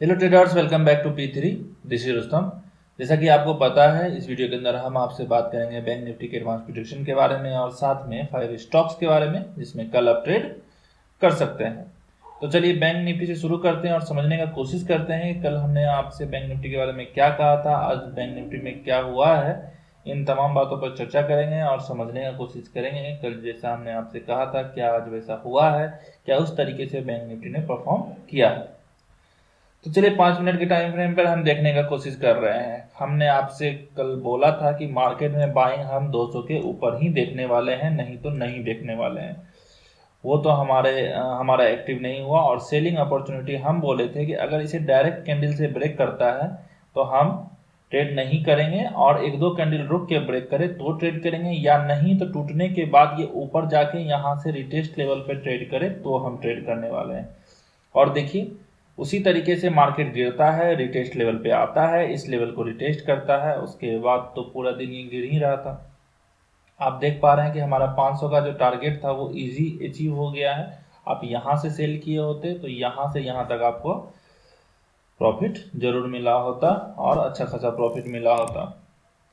Hello traders, welcome back to P3। This is Rustam. जैसा कि आपको पता है, इस वीडियो के अंदर हम आपसे बात करेंगे बैंक निफ्टी के एडवांस प्रेडिक्शन के बारे में और साथ में 5 स्टॉक्स के बारे में जिसमें कल आप ट्रेड कर सकते हैं। तो चलिए बैंक निफ्टी से शुरू करते हैं और समझने का कोशिश करते हैं कि कल हमने आपसे बैंक निफ्टी के बारे में क्या कहा था, आज बैंक निफ्टी में क्या हुआ है। इन तमाम बातों पर चर्चा करेंगे और समझने का कोशिश करेंगे कल जैसा हमने आपसे कहा था क्या आज वैसा हुआ है, क्या उस तरीके से बैंक निफ्टी ने परफॉर्म किया है। तो चलिए 5 मिनट के टाइम फ्रेम पर हम देखने का कोशिश कर रहे हैं। हमने आपसे कल बोला था कि मार्केट में बाइंग हम 200 के ऊपर ही देखने वाले हैं, नहीं तो नहीं देखने वाले हैं। वो तो हमारा एक्टिव नहीं हुआ और सेलिंग अपॉर्चुनिटी हम बोले थे कि अगर इसे डायरेक्ट कैंडल से ब्रेक करता है तो हम ट्रेड नहीं करेंगे और एक दो कैंडल रुक के ब्रेक करे तो ट्रेड करेंगे, या नहीं तो टूटने के बाद ये ऊपर जाके यहाँ से रिटेस्ट लेवल पे ट्रेड करे तो हम ट्रेड करने वाले हैं। और देखिए उसी तरीके से मार्केट गिरता है, रिटेस्ट लेवल पे आता है, इस लेवल को रिटेस्ट करता है, उसके बाद तो पूरा दिन ये गिर ही रहा था। आप देख पा रहे हैं कि हमारा 500 का जो टारगेट था वो इजी अचीव हो गया है। आप यहाँ से सेल किए होते तो यहाँ से यहाँ तक आपको प्रॉफिट जरूर मिला होता और अच्छा खासा प्रॉफिट मिला होता।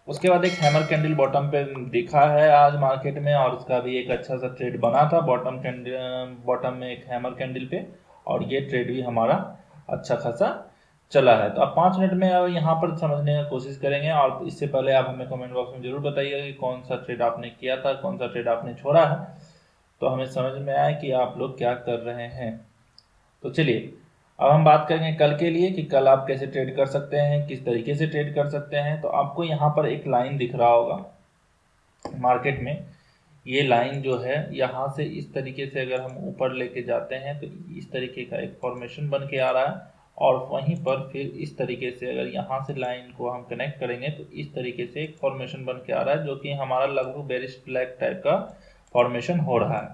उसके बाद एक हैमर कैंडल बॉटम पे दिखा है आज मार्केट में और उसका भी एक अच्छा सा ट्रेड बना था बॉटम में एक हैमर कैंडल पे, और ये ट्रेड भी हमारा अच्छा खासा चला है। तो आप 5 मिनट में अब यहाँ पर समझने की कोशिश करेंगे और इससे पहले आप हमें कमेंट बॉक्स में जरूर बताइएगा कि कौन सा ट्रेड आपने किया था, कौन सा ट्रेड आपने छोड़ा है, तो हमें समझ में आए कि आप लोग क्या कर रहे हैं। तो चलिए अब हम बात करेंगे कल के लिए कि कल आप कैसे ट्रेड कर सकते हैं, किस तरीके से ट्रेड कर सकते हैं। तो आपको यहाँ पर एक लाइन दिख रहा होगा मार्केट में। ये लाइन जो है यहाँ से इस तरीके से अगर हम ऊपर लेके जाते हैं तो इस तरीके का एक फॉर्मेशन बन के आ रहा है, और वहीं पर फिर इस तरीके से अगर यहाँ से लाइन को हम कनेक्ट करेंगे तो इस तरीके से एक फॉर्मेशन बन के आ रहा है जो कि हमारा लगभग बेरिश फ्लैग टाइप का फॉर्मेशन हो रहा है।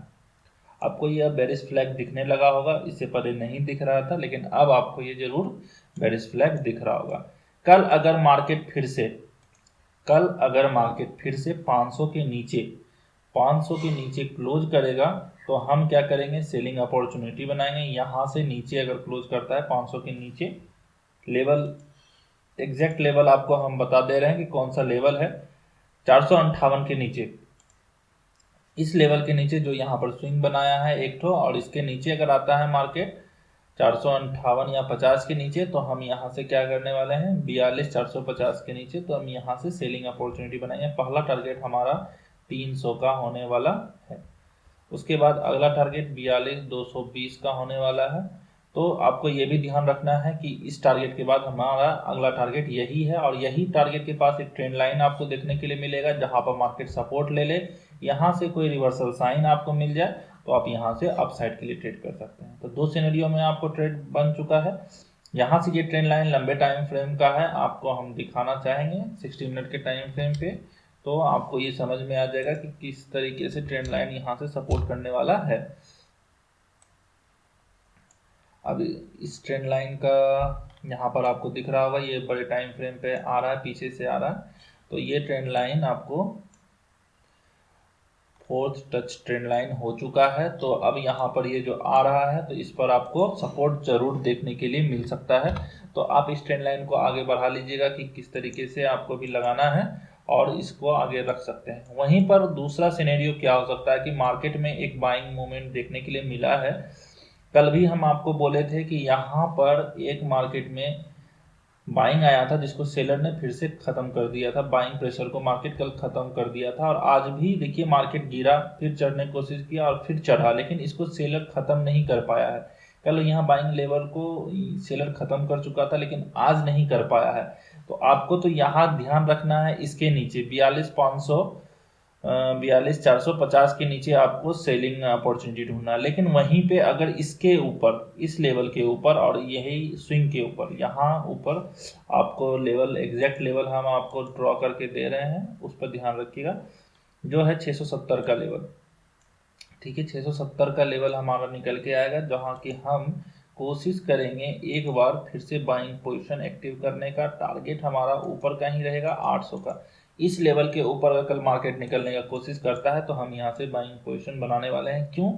आपको यह बेरिश फ्लैग दिखने लगा होगा, इससे पहले नहीं दिख रहा था लेकिन अब आपको ये जरूर बेरिश फ्लैग दिख रहा होगा। कल अगर मार्केट फिर से कल अगर मार्केट फिर से 500 के नीचे क्लोज करेगा तो हम क्या करेंगे, सेलिंग अपॉर्चुनिटी बनाएंगे। यहाँ से नीचे अगर क्लोज करता है 500 के नीचे, लेवल एग्जैक्ट लेवल आपको हम बता दे रहे हैं कि कौन सा लेवल है, 458 के नीचे। इस लेवल के नीचे जो यहाँ पर स्विंग बनाया है एक ठो, और इसके नीचे अगर आता है मार्केट 458 या 50 के नीचे तो हम यहाँ से क्या करने वाले हैं, 42 450 के नीचे तो हम यहाँ से सेलिंग अपॉर्चुनिटी बनाएंगे। पहला टारगेट हमारा 300 का होने वाला है। उसके बाद अगला टारगेट 42 220 का होने वाला है। तो आपको ये भी ध्यान रखना है कि इस टारगेट के बाद हमारा अगला टारगेट यही है, और यही टारगेट के पास एक ट्रेंड लाइन आपको देखने के लिए मिलेगा जहां पर मार्केट सपोर्ट ले ले, यहाँ से कोई रिवर्सल साइन आपको मिल जाए तो आप यहाँ से अपसाइड के लिए ट्रेड कर सकते हैं। तो दो सिनेरियो में आपको ट्रेड बन चुका है। यहाँ से ये ट्रेंड लाइन लंबे टाइम फ्रेम का है, आपको हम दिखाना चाहेंगे 60 मिनट के टाइम फ्रेम पे, तो आपको ये समझ में आ जाएगा कि किस तरीके से ट्रेंड लाइन यहाँ से सपोर्ट करने वाला है। अब इस ट्रेंड लाइन का यहाँ पर आपको दिख रहा होगा, ये बड़े टाइम फ्रेम पे आ रहा है, पीछे से आ रहा है। तो ये ट्रेंड लाइन आपको फोर्थ टच ट्रेंड लाइन हो चुका है। तो अब यहाँ पर ये जो आ रहा है तो इस पर आपको सपोर्ट जरूर देखने के लिए मिल सकता है। तो आप इस ट्रेंड लाइन को आगे बढ़ा लीजिएगा कि किस तरीके से आपको भी लगाना है और इसको आगे रख सकते हैं। वहीं पर दूसरा सिनेरियो क्या हो सकता है कि मार्केट में एक बाइंग मूवमेंट देखने के लिए मिला है। कल भी हम आपको बोले थे कि यहाँ पर एक मार्केट में बाइंग आया था जिसको सेलर ने फिर से खत्म कर दिया था, बाइंग प्रेशर को मार्केट कल खत्म कर दिया था। और आज भी देखिए मार्केट गिरा, फिर चढ़ने की कोशिश किया और फिर चढ़ा, लेकिन इसको सेलर खत्म नहीं कर पाया है। कल यहाँ बाइंग लेवल को सेलर खत्म कर चुका था लेकिन आज नहीं कर पाया है। तो आपको तो यहाँ ध्यान रखना है, इसके नीचे 42 450 के नीचे आपको सेलिंग अपॉर्चुनिटी ढूंढना है। लेकिन वहीं पे अगर इसके ऊपर, इस लेवल के ऊपर और यही स्विंग के ऊपर, यहाँ ऊपर आपको लेवल, एग्जैक्ट लेवल हम आपको ड्रॉ करके दे रहे हैं, उस पर ध्यान रखिएगा, जो है 670 का लेवल। ठीक है, 670 का लेवल हमारा निकल के आएगा जहाँ की हम कोशिश करेंगे एक बार फिर से बाइंग पोजीशन एक्टिव करने का। टारगेट हमारा ऊपर का ही रहेगा 800 का। इस लेवल के ऊपर अगर कल मार्केट निकलने का कोशिश करता है तो हम यहाँ से बाइंग पोजीशन बनाने वाले हैं। क्यों?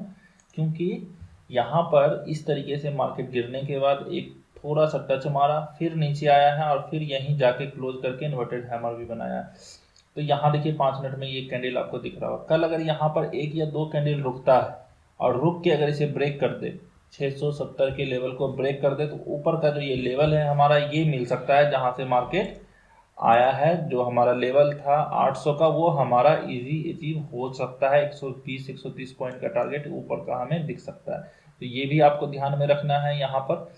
क्योंकि यहाँ पर इस तरीके से मार्केट गिरने के बाद एक थोड़ा सा टच मारा, फिर नीचे आया है और फिर यहीं जाके क्लोज करके इन्वर्टेड हैमर भी बनाया। तो यहाँ देखिए 5 मिनट में ये कैंडल आपको दिख रहा होगा। कल अगर यहाँ पर एक या दो कैंडल रुकता है और रुक के अगर इसे ब्रेक कर दे, 670 के लेवल को ब्रेक कर दे, तो ऊपर का जो ये लेवल है हमारा, ये मिल सकता है जहाँ से मार्केट आया है। जो हमारा लेवल था 800 का, वो हमारा इजी अचीव हो सकता है। 120-130 पॉइंट का टारगेट ऊपर का हमें दिख सकता है। तो ये भी आपको ध्यान में रखना है यहाँ पर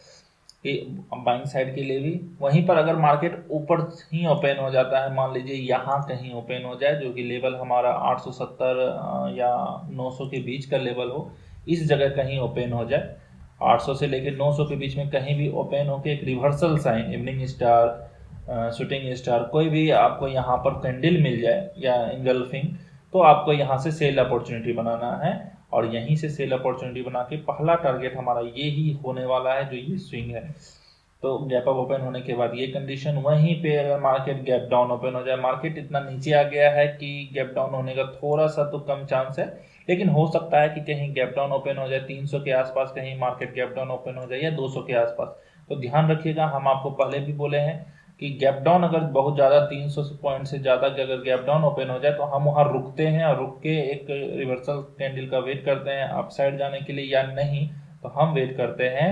बाइंग साइड के लिए भी। वहीं पर अगर मार्केट ऊपर ही ओपन हो जाता है, मान लीजिए यहाँ कहीं ओपन हो जाए, जो कि लेवल हमारा 870 या 900 के बीच का लेवल हो, इस जगह कहीं ओपन हो जाए, 800 से लेकर 900 के बीच में कहीं भी ओपन होकर एक reversal sign, evening star, shooting star, कोई भी आपको यहाँ पर कैंडल मिल जाए या इंगल्फिंग, तो आपको यहाँ से सेल अपॉर्चुनिटी बनाना है। और यहीं से सेल अपॉर्चुनिटी बना के पहला टारगेट हमारा ये ही होने वाला है, जो ये स्विंग है। तो गैप अप ओपन होने के बाद ये कंडीशन, वहीं पे अगर मार्केट गैप डाउन ओपन हो जाए, मार्केट इतना नीचे आ गया है कि गैप डाउन होने का थोड़ा सा तो कम चांस है, लेकिन हो सकता है कि कहीं गैप डाउन ओपन हो जाए 300 के आसपास, कहीं मार्केट गैप डाउन ओपन हो जाए या 200 के आसपास। तो ध्यान रखिएगा, हम आपको पहले भी बोले हैं कि गैप डाउन अगर बहुत ज़्यादा 300 पॉइंट से ज़्यादा के अगर गैप डाउन ओपन हो जाए, तो हम वहाँ रुकते हैं और रुक के एक रिवर्सल कैंडल का वेट करते हैं अपसाइड जाने के लिए, या नहीं तो हम वेट करते हैं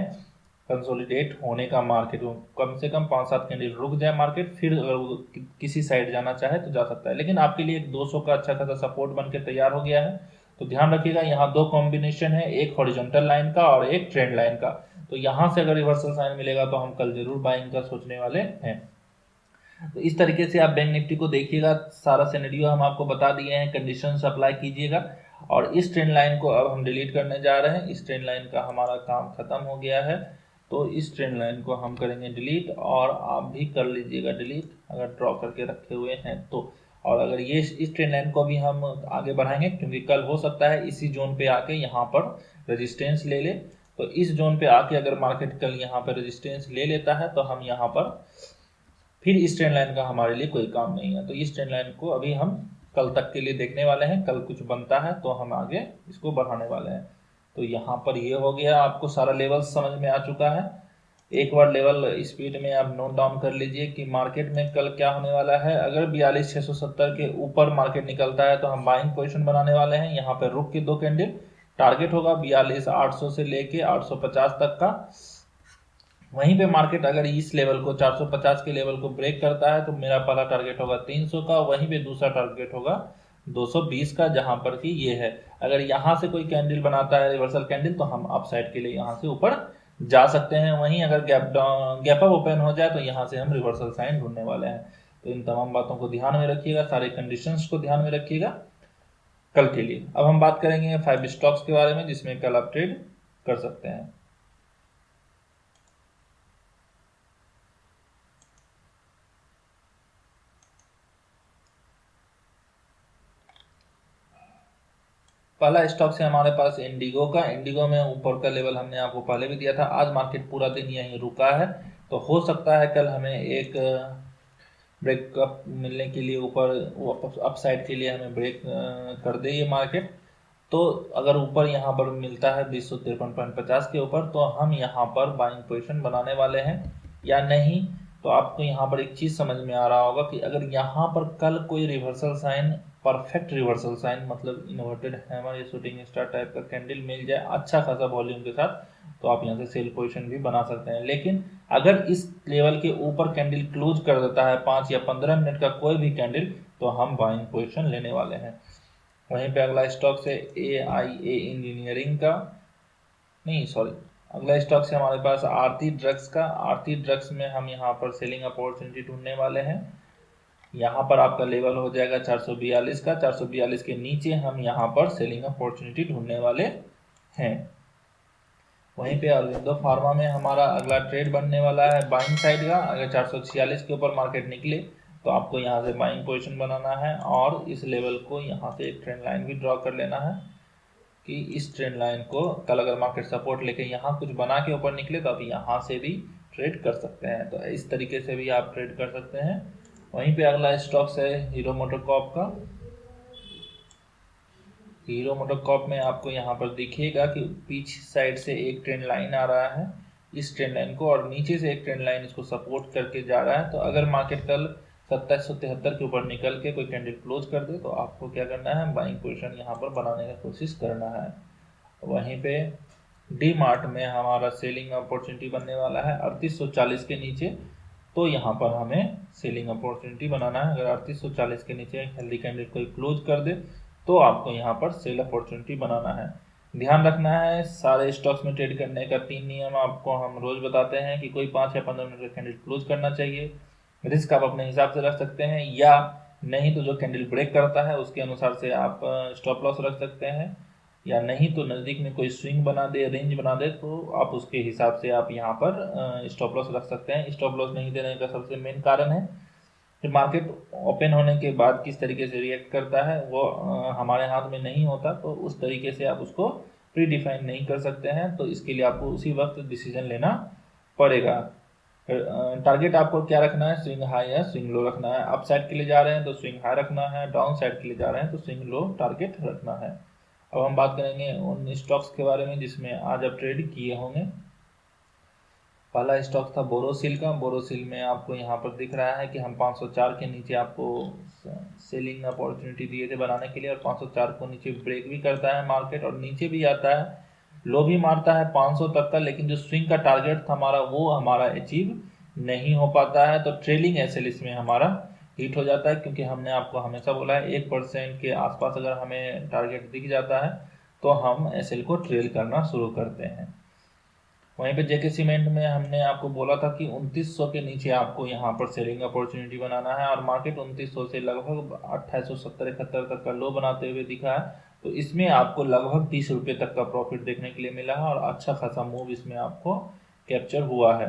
कंसोलिडेट होने का। मार्केट कम से कम 5-7 कैंडल रुक जाए मार्केट, फिर अगर किसी साइड जाना चाहे तो जा सकता है। लेकिन आपके लिए एक 200 का अच्छा खासा सपोर्ट बन के तैयार हो गया है। तो ध्यान रखिएगा, यहाँ दो कॉम्बिनेशन है, एक हॉरिजॉन्टल लाइन का और एक ट्रेंड लाइन का। तो यहाँ से अगर रिवर्सल साइन मिलेगा तो हम कल जरूर बाइंग का सोचने वाले हैं। तो इस तरीके से आप बैंक निफ्टी को देखिएगा, सारा सिनेरियो हम आपको बता दिए हैं, कंडीशंस अप्लाई कीजिएगा। और इस ट्रेंड लाइन को अब हम डिलीट करने जा रहे हैं। इस ट्रेंड लाइन का हमारा काम खत्म हो गया है, तो इस ट्रेंड लाइन को हम करेंगे डिलीट, और आप भी कर लीजिएगा डिलीट अगर ड्रॉ करके रखे हुए हैं तो। और अगर ये इस ट्रेंड लाइन को भी हम आगे बढ़ाएंगे, क्योंकि कल हो सकता है इसी जोन पे आके यहाँ पर रेजिस्टेंस ले ले। तो इस जोन पे आके अगर मार्केट कल यहाँ पर रेजिस्टेंस ले लेता है, तो हम यहाँ पर फिर इस ट्रेंड लाइन का हमारे लिए कोई काम नहीं है। तो इस ट्रेंड लाइन को अभी हम कल तक के लिए देखने वाले हैं, कल कुछ बनता है तो हम आगे इसको बढ़ाने वाले हैं। तो यहाँ पर ये हो गया, आपको सारा लेवल समझ में आ चुका है। एक बार लेवल स्पीड में आप नोट डाउन कर लीजिए कि मार्केट में कल क्या होने वाला है। अगर 42,670 के ऊपर मार्केट निकलता है तो हम बाइंग पोजीशन बनाने वाले हैं। यहाँ पर रुक के दो कैंडल, टारगेट होगा 42,800 से लेके 850 तक का। वहीं पे मार्केट अगर इस लेवल को 450 के लेवल को ब्रेक करता है, तो मेरा पहला टारगेट होगा 300 का, वहीं पे दूसरा टारगेट होगा 220 का, जहां पर कि ये है। अगर यहाँ से कोई कैंडल बनाता है रिवर्सल कैंडल, तो हम अप साइड के लिए यहाँ से ऊपर जा सकते हैं। वहीं अगर गैप अप ओपन हो जाए, तो यहाँ से हम रिवर्सल साइन ढूंढने वाले हैं। तो इन तमाम बातों को ध्यान में रखिएगा, सारे कंडीशंस को ध्यान में रखिएगा कल के लिए। अब हम बात करेंगे 5 स्टॉक्स के बारे में जिसमें कल आप ट्रेड कर सकते हैं। पहला स्टॉक है हमारे पास इंडिगो का। इंडिगो में ऊपर का लेवल हमने आपको पहले भी दिया था। आज मार्केट पूरा दिन यहीं रुका है, तो हो सकता है कल हमें एक ब्रेकअप मिलने के लिए ऊपर अपसाइड के लिए हमें ब्रेक कर दे ये मार्केट। तो अगर ऊपर यहाँ पर मिलता है 253.50 के ऊपर, तो हम यहाँ पर बाइंग पोजीशन बनाने वाले हैं या नहीं। तो आपको यहाँ पर एक चीज़ समझ में आ रहा होगा कि अगर यहाँ पर कल कोई reversal sign, perfect reversal sign, मतलब इन्वर्टेड हैमर या शूटिंग स्टार टाइप का कैंडल मिल जाए अच्छा खासा वॉल्यूम के साथ, तो आप यहाँ से सेल पोजीशन भी बना सकते हैं। लेकिन अगर इस लेवल के ऊपर कैंडल क्लोज कर देता है 5 या 15 मिनट का कोई भी कैंडल, तो हम बाइंग पोजीशन लेने वाले हैं। वहीं पे अगला स्टॉक है AIA इंजीनियरिंग का, नहीं सॉरी, अगला स्टॉक है हमारे पास आरती ड्रग्स का। आरती ड्रग्स में हम यहाँ पर सेलिंग अपॉर्चुनिटी ढूंढने वाले हैं। यहाँ पर आपका लेवल हो जाएगा 442 का। 442 के नीचे हम यहाँ पर सेलिंग अपॉर्चुनिटी ढूंढने वाले हैं। वहीं पे अरविंदो फार्मा में हमारा अगला ट्रेड बनने वाला है बाइंग साइड का। अगर 446 के ऊपर मार्केट निकले, तो आपको यहाँ से बाइंग पोजीशन बनाना है, और इस लेवल को यहाँ से एक ट्रेंड लाइन भी ड्रॉ कर लेना है कि इस ट्रेंड लाइन को कल अगर मार्केट सपोर्ट लेके यहाँ कुछ बना के ऊपर निकले, तो आप यहाँ से भी ट्रेड कर सकते हैं। तो इस तरीके से भी आप ट्रेड कर सकते हैं। वहीं पे अगला स्टॉक्स है हीरो मोटोकॉर्प का। हीरो मोटोकॉर्प में आपको यहाँ पर दिखेगा कि पीछे साइड से एक ट्रेंड लाइन आ रहा है, इस ट्रेंड लाइन को, और नीचे से एक ट्रेंड लाइन इसको सपोर्ट करके जा रहा है। तो अगर मार्केट कल 2773 के ऊपर निकल के कोई कैंडल क्लोज कर दे तो आपको क्या करना है, बाइंग पोजीशन यहाँ पर बनाने का कोशिश करना है। वहीं पे डी मार्ट में हमारा सेलिंग अपॉर्चुनिटी बनने वाला है 3840 के नीचे, तो यहाँ पर हमें सेलिंग अपॉर्चुनिटी बनाना है। अगर 3840 के नीचे हेल्दी कैंडल कोई क्लोज कर दे तो आपको यहाँ पर सेल अपॉर्चुनिटी बनाना है। ध्यान रखना है, सारे स्टॉक्स में ट्रेड करने का 3 नियम आपको हम रोज बताते हैं कि कोई 5 या 15 मिनट का कैंडल क्लोज करना चाहिए। रिस्क आप अपने हिसाब से रख सकते हैं, या नहीं तो जो कैंडल ब्रेक करता है उसके अनुसार से आप स्टॉप लॉस रख सकते हैं, या नहीं तो नज़दीक में कोई स्विंग बना दे, रेंज बना दे, तो आप उसके हिसाब से आप यहाँ पर स्टॉप लॉस रख सकते हैं। स्टॉप लॉस नहीं देने का सबसे मेन कारण है कि मार्केट ओपन होने के बाद किस तरीके से रिएक्ट करता है वो हमारे हाथ में नहीं होता, तो उस तरीके से आप उसको प्री डिफाइन नहीं कर सकते हैं। तो इसके लिए आपको उसी वक्त डिसीजन लेना पड़ेगा। टारगेट आपको क्या रखना है, स्विंग हाई या स्विंग लो रखना है। अप साइड के लिए जा रहे हैं तो स्विंग हाई रखना है, डाउन साइड के लिए जा रहे हैं तो स्विंग लो टारगेट रखना है। अब हम बात करेंगे उन स्टॉक्स के बारे में जिसमें आज आप ट्रेड किए होंगे। पहला स्टॉक था बोरोसिल का। बोरोसिल में आपको यहाँ पर दिख रहा है कि हम 504 के नीचे आपको सेलिंग अपॉर्चुनिटी दिए थे बनाने के लिए, और 504 को नीचे ब्रेक भी करता है मार्केट और नीचे भी आता है, लो भी मारता है 500 तक का, लेकिन जो स्विंग का टारगेट था हमारा वो हमारा अचीव नहीं हो पाता है। तो ट्रेलिंग एसएल इसमें हमारा हिट हो जाता है, क्योंकि हमने आपको हमेशा बोला है 1% के आसपास अगर हमें टारगेट दिख जाता है तो हम एसएल को ट्रेल करना शुरू करते हैं। वहीं पे जेके सीमेंट में हमने आपको बोला था कि 2900 के नीचे आपको यहाँ पर सेलिंग अपॉर्चुनिटी बनाना है, और मार्केट 2900 से लगभग 2870-71 तक का लो बनाते हुए दिखा है। तो इसमें आपको लगभग 30 रुपये तक का प्रॉफिट देखने के लिए मिला है, और अच्छा खासा मूव इसमें आपको कैप्चर हुआ है।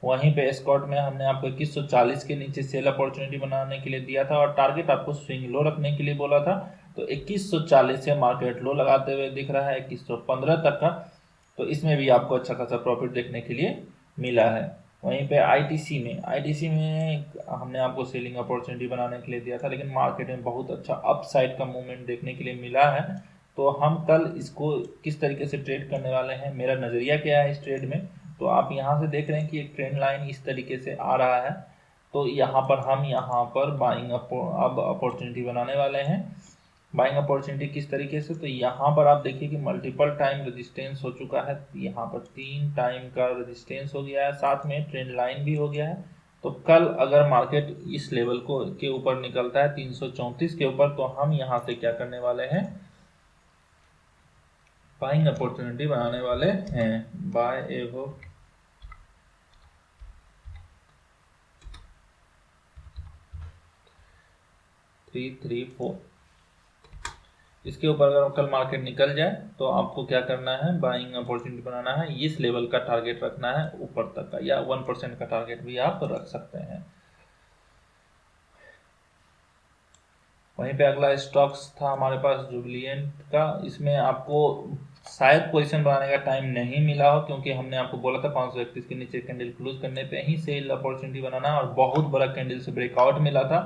वहीं पे स्कॉट में हमने आपको 2140 के नीचे सेल अपॉर्चुनिटी बनाने के लिए दिया था, और टारगेट आपको स्विंग लो रखने के लिए बोला था। तो 2140 से मार्केट लो लगाते हुए दिख रहा है 2115 तक का, तो इसमें भी आपको अच्छा खासा प्रॉफिट देखने के लिए मिला है। वहीं पे आईटीसी में हमने आपको सेलिंग अपॉर्चुनिटी बनाने के लिए दिया था, लेकिन मार्केट में बहुत अच्छा अपसाइड का मूवमेंट देखने के लिए मिला है। तो हम कल इसको किस तरीके से ट्रेड करने वाले हैं, मेरा नज़रिया क्या है इस ट्रेड में, तो आप यहाँ से देख रहे हैं कि एक ट्रेंड लाइन इस तरीके से आ रहा है। तो यहाँ पर बाइंग अब अपॉर्चुनिटी बनाने वाले हैं। बाइंग अपॉर्चुनिटी किस तरीके से, तो यहाँ पर आप देखिए कि मल्टीपल टाइम रेजिस्टेंस हो चुका है। यहाँ पर 3 टाइम का रेजिस्टेंस हो गया है, साथ में ट्रेंड लाइन भी हो गया है। तो कल अगर मार्केट इस लेवल को के ऊपर निकलता है 334 के ऊपर, तो हम यहाँ से क्या करने वाले हैं, बाइंग अपॉर्चुनिटी बनाने वाले हैं। बाय एवो 334, इसके ऊपर अगर कल मार्केट निकल जाए तो आपको क्या करना है, बाइंग अपॉर्चुनिटी बनाना है। इस लेवल का टारगेट रखना है ऊपर तक का, या 1% का टारगेट भी आप रख सकते हैं। वहीं पे अगला स्टॉक्स था हमारे पास जुबिलिएंट का। इसमें आपको शायद पोजीशन बनाने का टाइम नहीं मिला हो, क्योंकि हमने आपको बोला था 531 के नीचे कैंडल क्लोज करने पे ही सेल अपॉर्चुनिटी बनाना, और बहुत बड़ा कैंडल से ब्रेकआउट मिला था।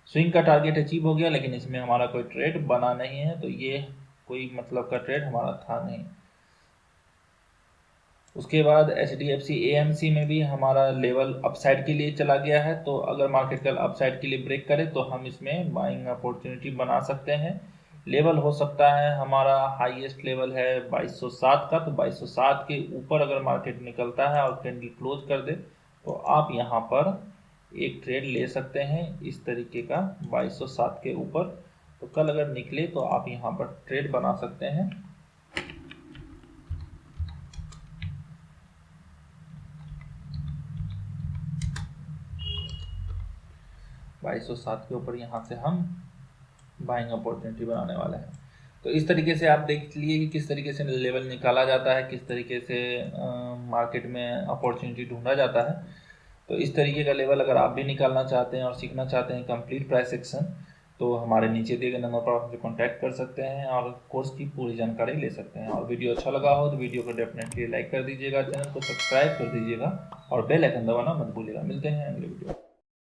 स्विंग का टारगेट अचीव हो गया, लेकिन इसमें हमारा कोई ट्रेड बना नहीं है, तो ये कोई मतलब का ट्रेड हमारा था नहीं। उसके बाद HDFC AMC में भी हमारा लेवल अपसाइड के लिए चला गया है। तो अगर मार्केट कल अपसाइड के लिए ब्रेक करे तो हम इसमें बाइंग अपॉर्चुनिटी बना सकते हैं। लेवल हो सकता है हमारा हाईएस्ट लेवल है 2207 का, तो 2207 के ऊपर अगर मार्केट निकलता है और कैंडल क्लोज कर दे तो आप यहाँ पर एक ट्रेड ले सकते हैं इस तरीके का 2207 के ऊपर। तो कल अगर निकले तो आप यहाँ पर ट्रेड बना सकते हैं। 2207 के ऊपर यहाँ से हम बाइंग अपॉर्चुनिटी बनाने वाले हैं। तो इस तरीके से आप देख लिए कि किस तरीके से लेवल निकाला जाता है, किस तरीके से मार्केट में अपॉर्चुनिटी ढूंढा जाता है। तो इस तरीके का लेवल अगर आप भी निकालना चाहते हैं और सीखना चाहते हैं कंप्लीट प्राइस एक्शन, तो हमारे नीचे दिए गए नंबर पर आप हमसे कॉन्टैक्ट कर सकते हैं और कोर्स की पूरी जानकारी ले सकते हैं। और वीडियो अच्छा लगा हो तो वीडियो को डेफिनेटली लाइक कर दीजिएगा, चैनल को सब्सक्राइब कर दीजिएगा और बेल आइकन दबाना मत भूलिएगा। मिलते हैं अगले वीडियो।